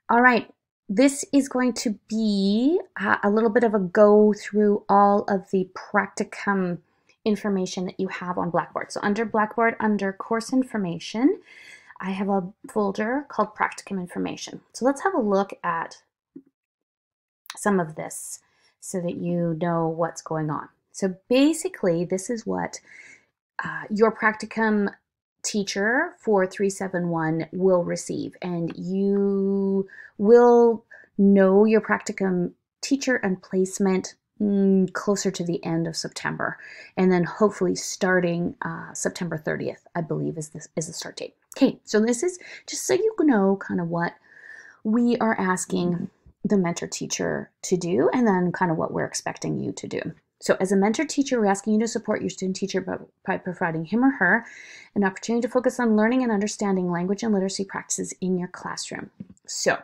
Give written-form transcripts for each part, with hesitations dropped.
All right, this is going to be a little bit of a go through all of the practicum information that you have on Blackboard. So under Blackboard, under course information, I have a folder called practicum information. So let's have a look at some of this so that you know what's going on. So basically, this is what your practicum teacher for 371 will receive, and you will know your practicum teacher and placement closer to the end of September, and then hopefully starting September 30th, I believe is the start date. Okay, so this is just so you know kind of what we are asking the mentor teacher to do, and then kind of what we're expecting you to do. So as a mentor teacher, we're asking you to support your student teacher by providing him or her an opportunity to focus on learning and understanding language and literacy practices in your classroom. So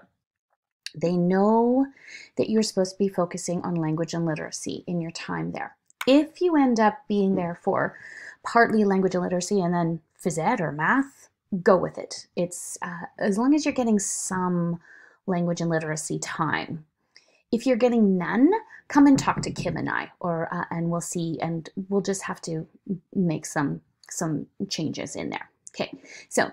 they know that you're supposed to be focusing on language and literacy in your time there. If you end up being there for partly language and literacy and then phys ed or math, go with it. It's as long as you're getting some language and literacy time. If you're getting none, come and talk to Kim and I, and we'll see, and we'll just have to make some changes in there. Okay, so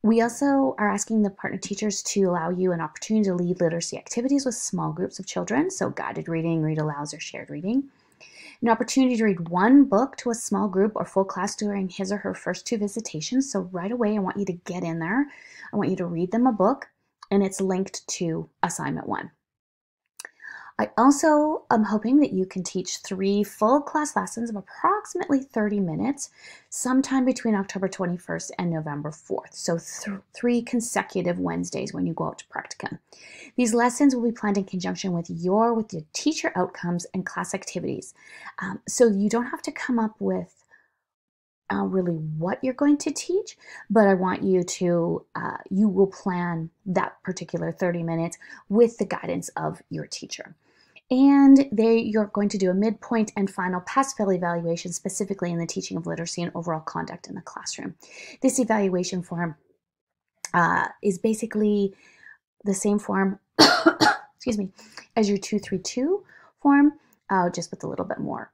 we also are asking the partner teachers to allow you an opportunity to lead literacy activities with small groups of children, so guided reading, read alouds, or shared reading. An opportunity to read one book to a small group or full class during his or her first 2 visitations. So right away, I want you to get in there. I want you to read them a book, and it's linked to assignment 1. I also am hoping that you can teach 3 full class lessons of approximately 30 minutes sometime between October 21st and November 4th. So 3 consecutive Wednesdays when you go out to practicum. These lessons will be planned in conjunction with your teacher outcomes and class activities. So you don't have to come up with really what you're going to teach, but I want you to, you will plan that particular 30 minutes with the guidance of your teacher. And you're going to do a midpoint and final pass-fail evaluation specifically in the teaching of literacy and overall conduct in the classroom. This evaluation form is basically the same form, excuse me, as your 232 form, just with a little bit more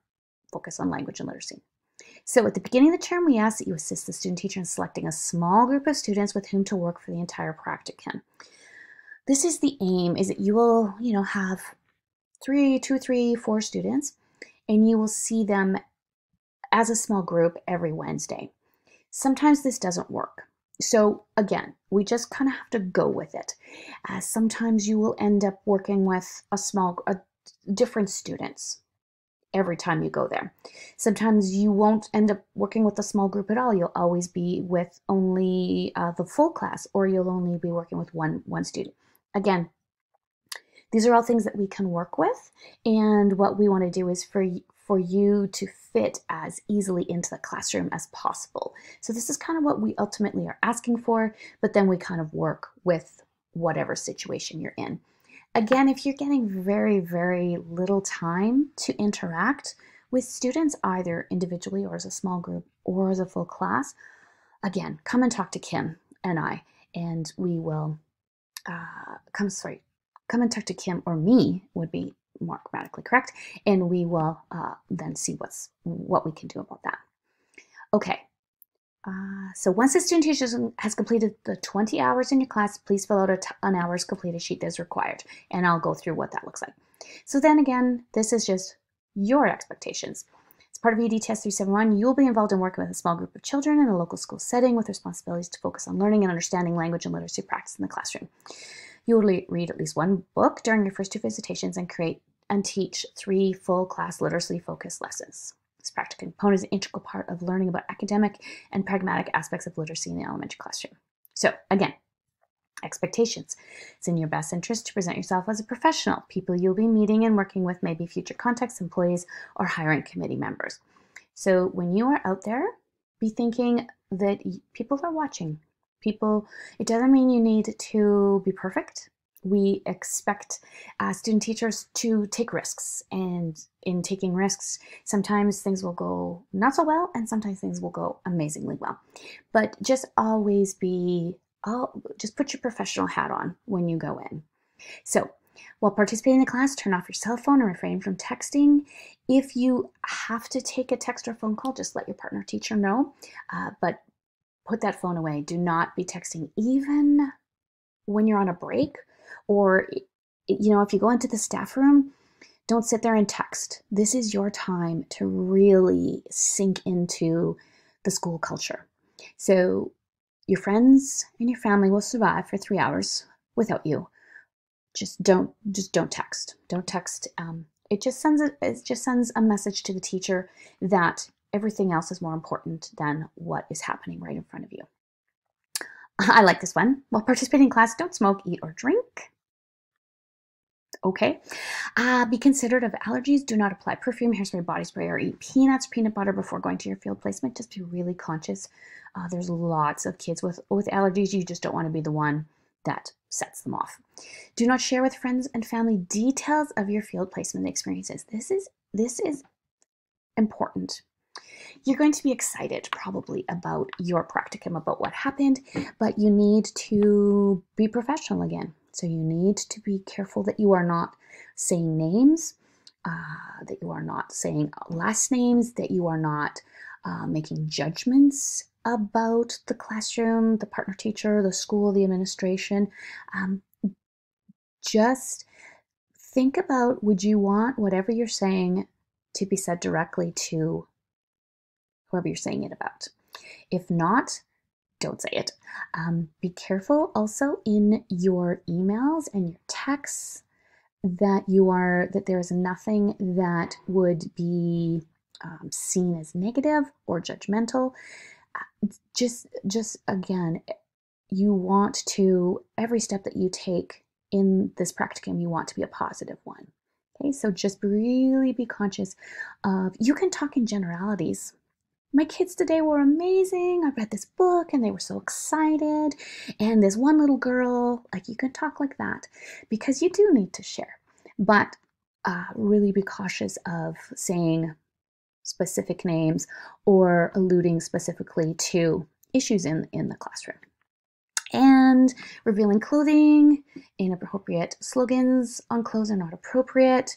focus on language and literacy. So at the beginning of the term, we ask that you assist the student teacher in selecting a small group of students with whom to work for the entire practicum. This is the aim, is that you will, have 2, 3, 4 students, and you will see them as a small group every Wednesday. Sometimes this doesn't work. So again, we just kind of have to go with it. Sometimes you will end up working with different students every time you go there. Sometimes you won't end up working with a small group at all. You'll always be with only the full class, or you'll only be working with one student. Again, these are all things that we can work with, and what we want to do is for you to fit as easily into the classroom as possible. So this is kind of what we ultimately are asking for, but then we kind of work with whatever situation you're in. Again, if you're getting very, very little time to interact with students, either individually or as a small group or as a full class, again, come and talk to Kim and I, and we will come and talk to Kim, or me would be more grammatically correct, and we will then see what we can do about that. Okay, so once the student teacher has completed the 20 hours in your class, please fill out an hours completed sheet as required, and I'll go through what that looks like. So then again, this is just your expectations. As part of ED Test 371, you will be involved in working with a small group of children in a local school setting with responsibilities to focus on learning and understanding language and literacy practice in the classroom. You will read at least 1 book during your first 2 visitations and create and teach 3 full class literacy-focused lessons. This practical component is an integral part of learning about academic and pragmatic aspects of literacy in the elementary classroom. So again, expectations. It's in your best interest to present yourself as a professional. People you'll be meeting and working with may be future contacts, employees, or hiring committee members. So when you are out there, be thinking that people are watching. It doesn't mean you need to be perfect. We expect student teachers to take risks, and in taking risks, sometimes things will go not so well, and sometimes things will go amazingly well. But just always be just put your professional hat on when you go in. So while participating in the class, turn off your cell phone and refrain from texting. If you have to take a text or phone call, just let your partner or teacher know, but put that phone away. Do not be texting even when you're on a break, or if you go into the staff room, don't sit there and text. This is your time to really sink into the school culture. So your friends and your family will survive for 3 hours without you. Just don't text. Don't text. It just sends a message to the teacher that everything else is more important than what is happening right in front of you. I like this one. While participating in class, don't smoke, eat, or drink. Okay. Be considerate of allergies. Do not apply perfume, hairspray, body spray, or eat peanuts, peanut butter before going to your field placement. Just be really conscious. There's lots of kids with allergies. You just don't want to be the one that sets them off. Do not share with friends and family details of your field placement experiences. This is important. You're going to be excited probably about your practicum, about what happened, but you need to be professional again. So you need to be careful that you are not saying names, that you are not saying last names, that you are not making judgments about the classroom, the partner teacher, the school, the administration. Just think about, would you want whatever you're saying to be said directly to whoever you're saying it about? If not, don't say it. Be careful also in your emails and your texts that there is nothing that would be seen as negative or judgmental. Just again, you want to, every step that you take in this practicum, you want to be a positive one. Okay, so just really be conscious of, you can talk in generalities. My kids today were amazing. I read this book and they were so excited. And this one little girl, like, you can talk like that because you do need to share. But really be cautious of saying specific names or alluding specifically to issues in the classroom. And revealing clothing, inappropriate slogans on clothes are not appropriate.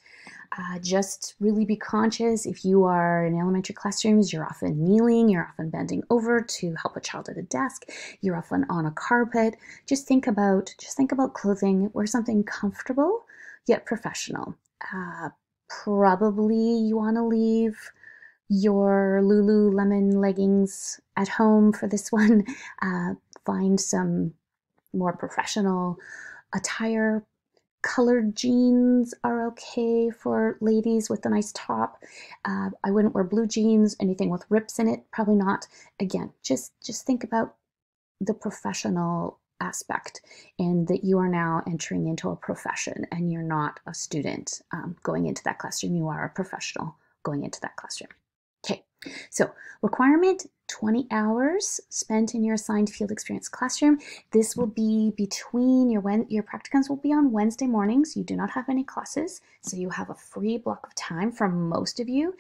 Just really be conscious. If you are in elementary classrooms, you're often kneeling, you're often bending over to help a child at a desk, you're often on a carpet. Just think about clothing. Wear something comfortable yet professional. Probably you want to leave your Lululemon leggings at home for this one. Find some more professional attire. Colored jeans are okay for ladies with a nice top. I wouldn't wear blue jeans, anything with rips in it, probably not. Again, just think about the professional aspect, and that you are now entering into a profession and you're not a student going into that classroom. You are a professional going into that classroom. Okay, so requirement, 20 hours spent in your assigned field experience classroom. This will be between your practicums will be on Wednesday mornings. You do not have any classes, so you have a free block of time for most of you.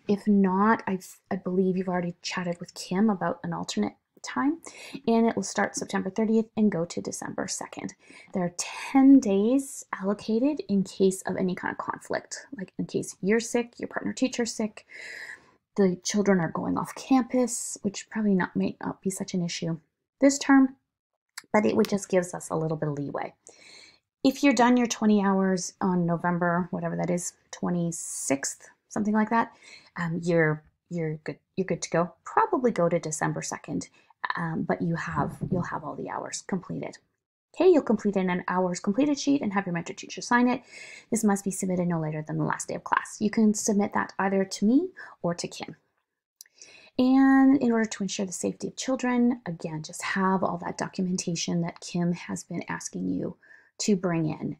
If not, I believe you've already chatted with Kim about an alternate time, and it will start September 30th and go to December 2nd. There are 10 days allocated in case of any kind of conflict, like in case you're sick, your partner teacher's sick, the children are going off campus, which probably may not be such an issue this term, but it just gives us a little bit of leeway. If you're done your 20 hours on November, whatever that is, 26th, something like that, you're good. You're good to go. Probably go to December 2nd, but you'll have all the hours completed. Okay, you'll complete an hours completed sheet and have your mentor teacher sign it. This must be submitted no later than the last day of class. You can submit that either to me or to Kim. And in order to ensure the safety of children, again, just have all that documentation that Kim has been asking you to bring in.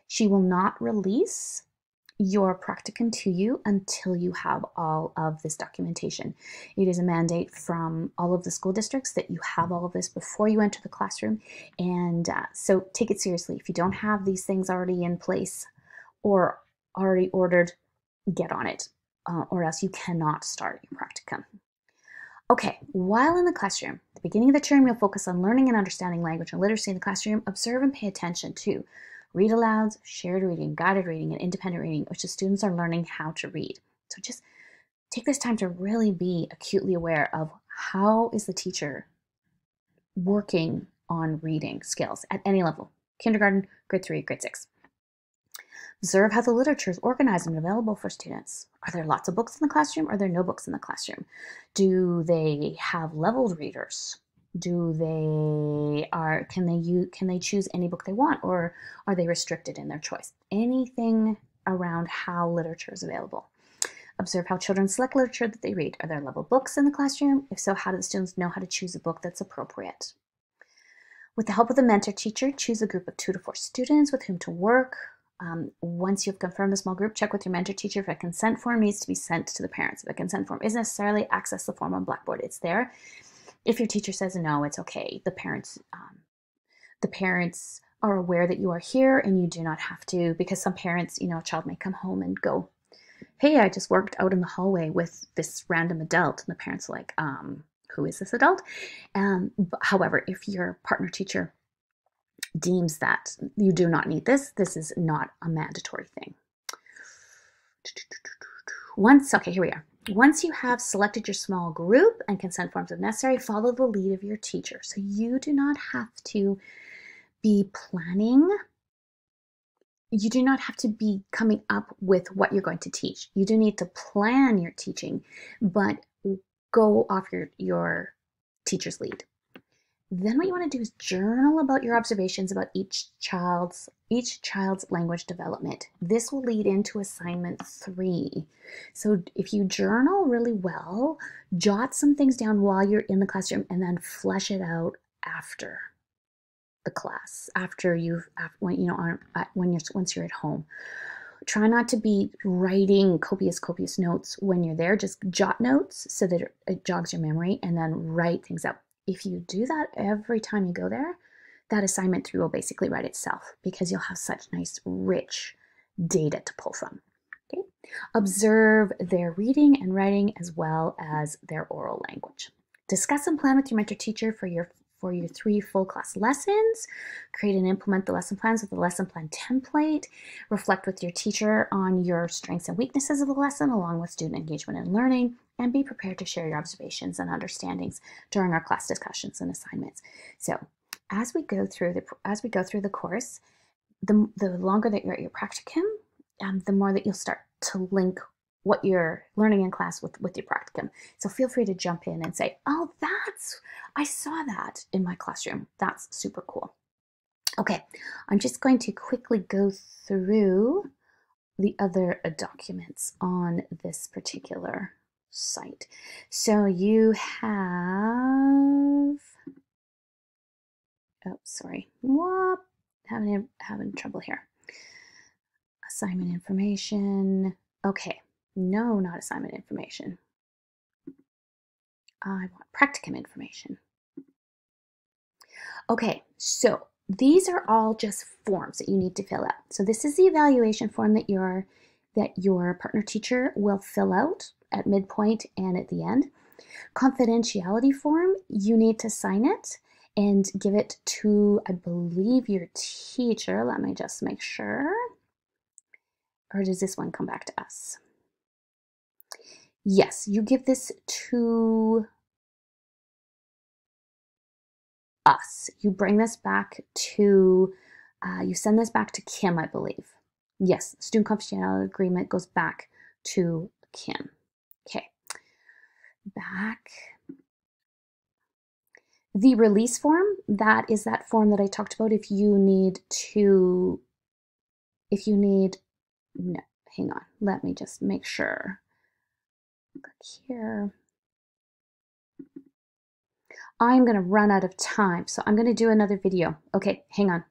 She will not release your practicum to you until you have all of this documentation. It is a mandate from all of the school districts that you have all of this before you enter the classroom, and so take it seriously. If you don't have these things already in place or already ordered, get on it, or else you cannot start your practicum. Okay, while in the classroom, at the beginning of the term, you'll focus on learning and understanding language and literacy in the classroom. Observe and pay attention to read alouds, shared reading, guided reading, and independent reading, which the students are learning how to read. So just take this time to really be acutely aware of how is the teacher working on reading skills at any level, kindergarten, grade 3, grade 6. Observe how the literature is organized and available for students. Are there lots of books in the classroom? Are there no books in the classroom? Do they have leveled readers? Can they choose any book they want, or are they restricted in their choice? Anything around how literature is available. Observe how children select literature that they read. Are there leveled books in the classroom? If so, how do the students know how to choose a book that's appropriate? With the help of the mentor teacher, choose a group of 2 to 4 students with whom to work. Once you've confirmed the small group, check with your mentor teacher if a consent form needs to be sent to the parents. If a consent form isn't necessarily, access the form on Blackboard. It's there. If your teacher says no, it's okay. The parents are aware that you are here, and you do not have to, because some parents, a child may come home and go, hey, I just worked out in the hallway with this random adult. And the parents are like, who is this adult? However, if your partner teacher deems that you do not need this is not a mandatory thing. Here we are. Once you have selected your small group and consent forms if necessary, follow the lead of your teacher. So you do not have to be planning. You do not have to be coming up with what you're going to teach. You do need to plan your teaching, but go off your teacher's lead. Then what you want to do is journal about your observations about each child's language development. This will lead into assignment 3. So if you journal really well, jot some things down while you're in the classroom, and then flesh it out after the class, once you're at home. Try not to be writing copious notes when you're there. Just jot notes so that it jogs your memory, and then write things out. If you do that every time you go there, that assignment 3 will basically write itself, because you'll have such nice, rich data to pull from. Okay? Observe their reading and writing as well as their oral language. Discuss and plan with your mentor teacher for your 3 full class lessons. Create and implement the lesson plans with the lesson plan template. Reflect with your teacher on your strengths and weaknesses of the lesson, along with student engagement and learning, and be prepared to share your observations and understandings during our class discussions and assignments. So as we go through the course, the longer that you're at your practicum, the more that you'll start to link what you're learning in class with your practicum. So feel free to jump in and say, oh, I saw that in my classroom. That's super cool. Okay, I'm just going to quickly go through the other documents on this particular site. So you have, having trouble here. Assignment information. Okay, no, not assignment information. I want practicum information. Okay, so these are all just forms that you need to fill out. So this is the evaluation form that your partner teacher will fill out at midpoint and at the end. Confidentiality form, you need to sign it and give it to, I believe, your teacher. Let me just make sure. Or does this one come back to us? Yes, you give this to us. You bring this back to, you send this back to Kim, I believe. Yes, student confidentiality agreement goes back to Kim. Okay, back. The release form, that is that form that I talked about if you need, no, hang on, let me just make sure. Click here. I'm going to run out of time, so I'm going to do another video. Okay, hang on.